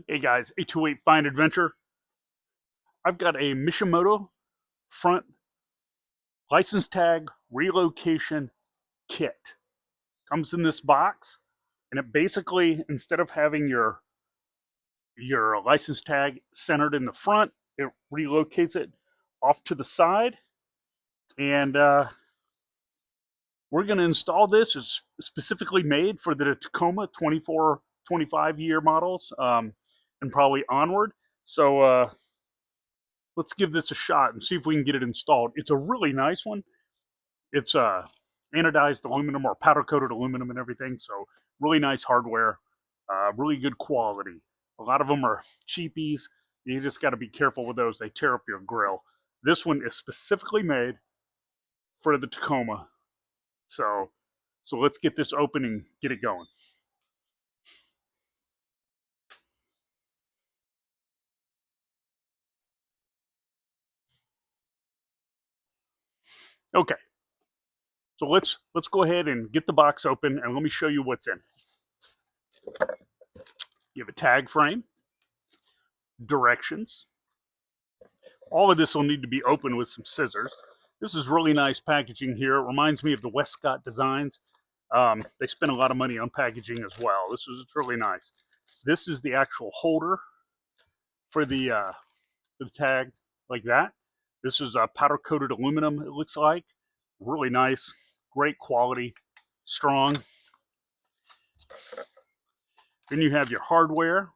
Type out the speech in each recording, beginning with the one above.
Hey guys, 828 Fine Adventure. I've got a Mishimoto front license tag relocation kit. Comes in this box, and it basically, instead of having your license tag centered in the front, it relocates it off to the side. And we're going to install this. It's specifically made for the Tacoma 24, 25 year models, and probably onward. So let's give this a shot and see if we can get it installed. It's a really nice one. It's anodized aluminum or powder coated aluminum and everything. So really nice hardware, really good quality. A lot of them are cheapies. You just got to be careful with those. They tear up your grill. This one is specifically made for the Tacoma. So let's get this open and get it going. Okay. So let's go ahead and get the box open and let me show you what's in. You have a tag frame, directions. All of this will need to be opened with some scissors. This is really nice packaging here. It reminds me of the Westcott designs. They spent a lot of money on packaging as well. This is really nice. This is the actual holder for the tag, like that. This is powder coated aluminum, it looks like. Really nice, great quality, strong. Then you have your hardware,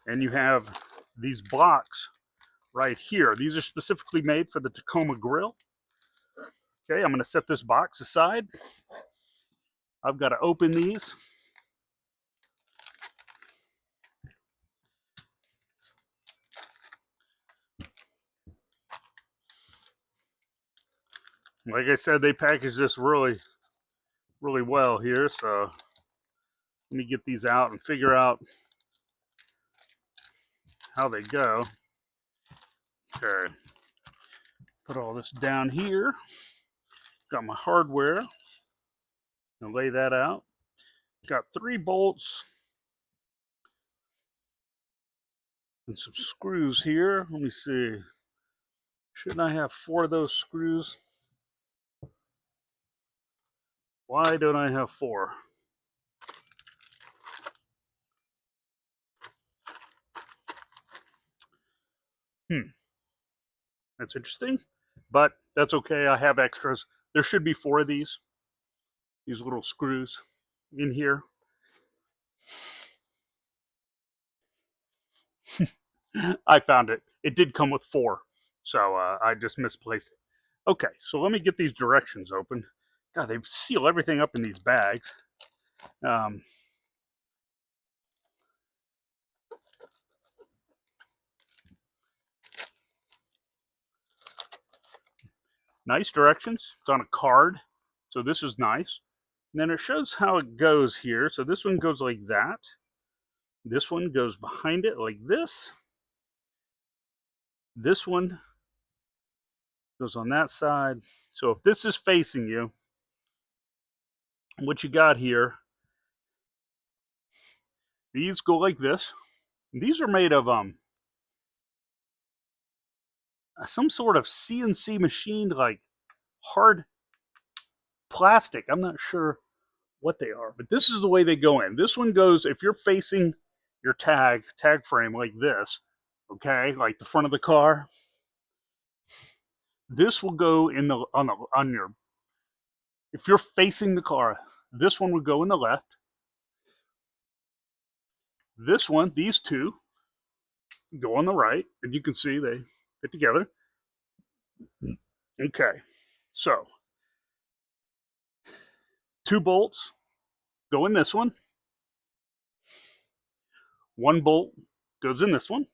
and you have these blocks right here. These are specifically made for the Tacoma grill. Okay, I'm going to set this box aside. I've got to open these. Like I said, they package this really well here. So let me get these out and figure out how they go. Okay, put all this down here. Got my hardware. I'll lay that out. Got 3 bolts and some screws here. Let me see. Shouldn't I have 4 of those screws? Why don't I have 4? That's interesting, but that's okay. I have extras. There should be 4 of these little screws in here. I found it. It did come with 4, so I just misplaced it. Okay, so let me get these directions open. God, they seal everything up in these bags. Nice directions. It's on a card, so this is nice. And then it shows how it goes here. So this one goes like that. This one goes behind it like this. This one goes on that side. So if this is facing you, what you got here, these go like this. These are made of some sort of CNC machined, like, hard plastic. I'm not sure what they are, but this is the way they go in. This one goes, if you're facing your tag frame like this, okay, like the front of the car, this will go in the on your, if you're facing the car, this one would go in the left. This one, these two, go on the right, and you can see they fit together. Okay, so 2 bolts go in this one. 1 bolt goes in this one.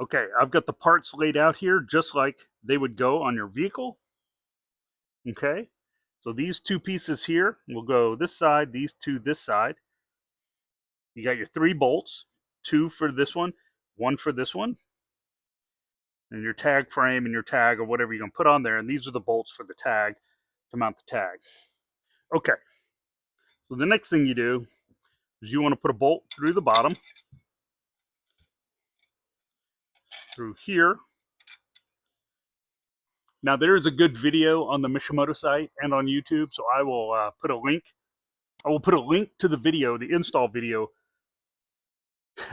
Okay, I've got the parts laid out here just like they would go on your vehicle. Okay, so these 2 pieces here will go this side, these 2 this side. You got your 3 bolts, 2 for this one, 1 for this one, and your tag frame and your tag or whatever you're going to put on there. And these are the bolts for the tag to mount the tag. Okay, So the next thing you do is you want to put a bolt through the bottom, through here. Now there is a good video on the Mishimoto site and on YouTube, so I will put a link. I will put a link to the video, the install video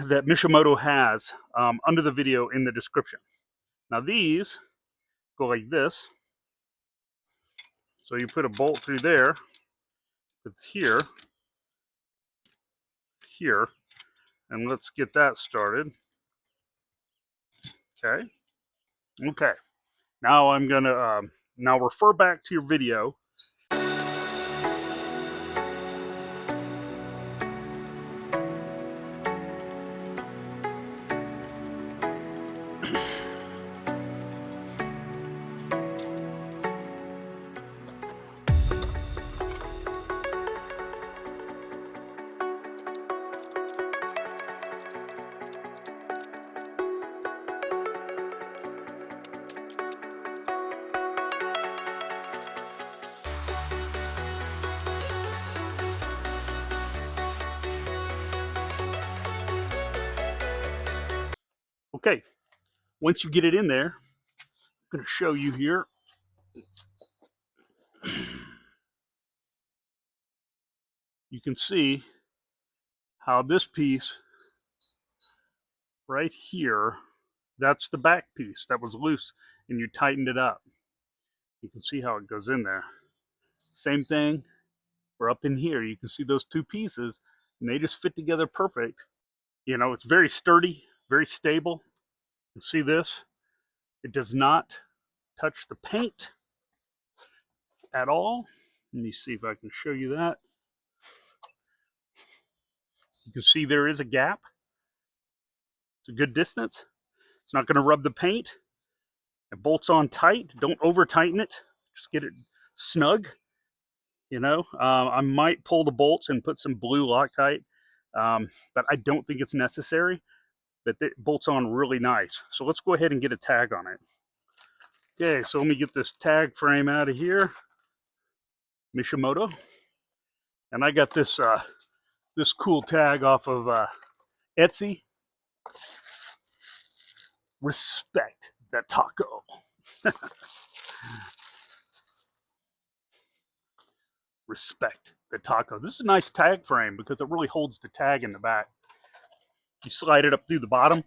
that Mishimoto has under the video in the description. Now these go like this. So you put a bolt through there, with here, here, and let's get that started. Okay. Okay. Now I'm gonna now refer back to your video. Okay, once you get it in there, I'm going to show you here. You can see how this piece right here, that's the back piece that was loose and you tightened it up. You can see how it goes in there. Same thing, we're up in here. You can see those two pieces and they just fit together perfect. You know, it's very sturdy, very stable. You see this? It does not touch the paint at all. Let me see if I can show you that. You can see there is a gap. It's a good distance. It's not going to rub the paint. It bolts on tight. Don't over tighten it. Just get it snug. You know, I might pull the bolts and put some blue Loctite, but I don't think it's necessary. But it bolts on really nice. So let's go ahead and get a tag on it. Okay, so let me get this tag frame out of here. Mishimoto. And I got this this cool tag off of Etsy. Respect the taco. Respect the taco. This is a nice tag frame because it really holds the tag in the back. You slide it up through the bottom.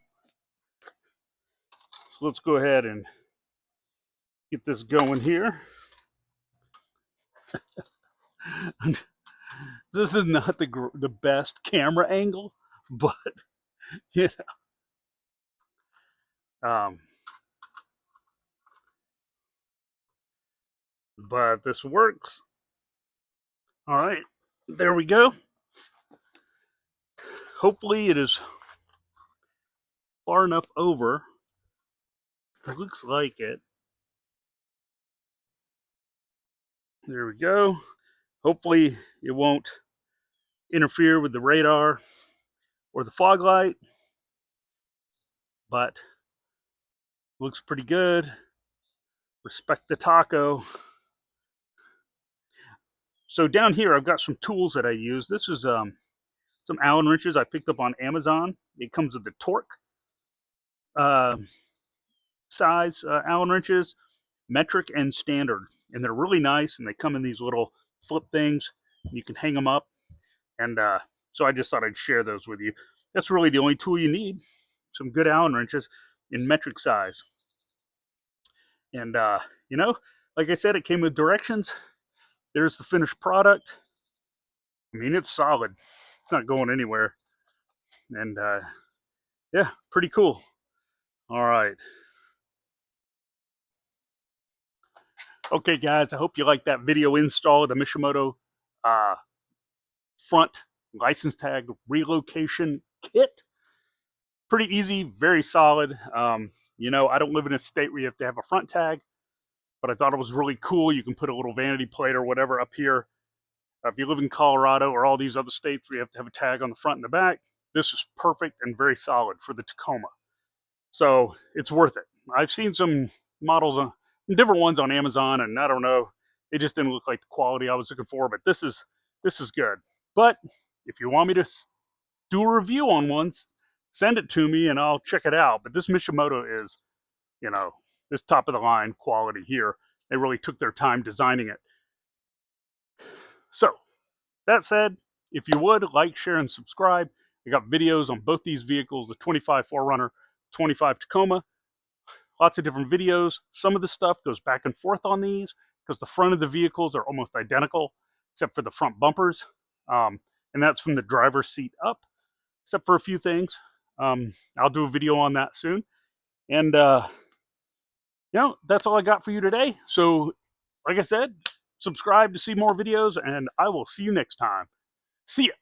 So let's go ahead and get this going here. This is not the best camera angle, but you know, but this works. All right, there we go. Hopefully it is far enough over. It looks like it. There we go. Hopefully it won't interfere with the radar or the fog light, but looks pretty good. Respect the taco. So down here I've got some tools that I use. This is some Allen wrenches I picked up on Amazon. It comes with the torque size Allen wrenches, metric and standard, and they're really nice, and they come in these little flip things. You can hang them up, and so I just thought I'd share those with you. That's really the only tool you need. Some good Allen wrenches in metric size. And you know, like I said, it came with directions. There's the finished product. I mean, it's solid. It's not going anywhere. And yeah, pretty cool. All right. Okay, guys, I hope you liked that video install of the Mishimoto front license tag relocation kit. Pretty easy, very solid. You know, I don't live in a state where you have to have a front tag, but I thought it was really cool. You can put a little vanity plate or whatever up here. If you live in Colorado or all these other states where you have to have a tag on the front and the back, this is perfect and very solid for the Tacoma. So it's worth it. I've seen some models, different ones on Amazon, and I don't know, they just didn't look like the quality I was looking for, but this is good. But if you want me to do a review on one, send it to me and I'll check it out. But this Mishimoto is, you know, this top of the line quality here. They really took their time designing it. So, that said, if you would, like, share, and subscribe. I got videos on both these vehicles, the 25 4Runner, 25 Tacoma. Lots of different videos. Some of the stuff goes back and forth on these because the front of the vehicles are almost identical, except for the front bumpers. And that's from the driver's seat up, except for a few things. I'll do a video on that soon. And, that's all I got for you today. So, like I said, subscribe to see more videos, and I will see you next time. See ya.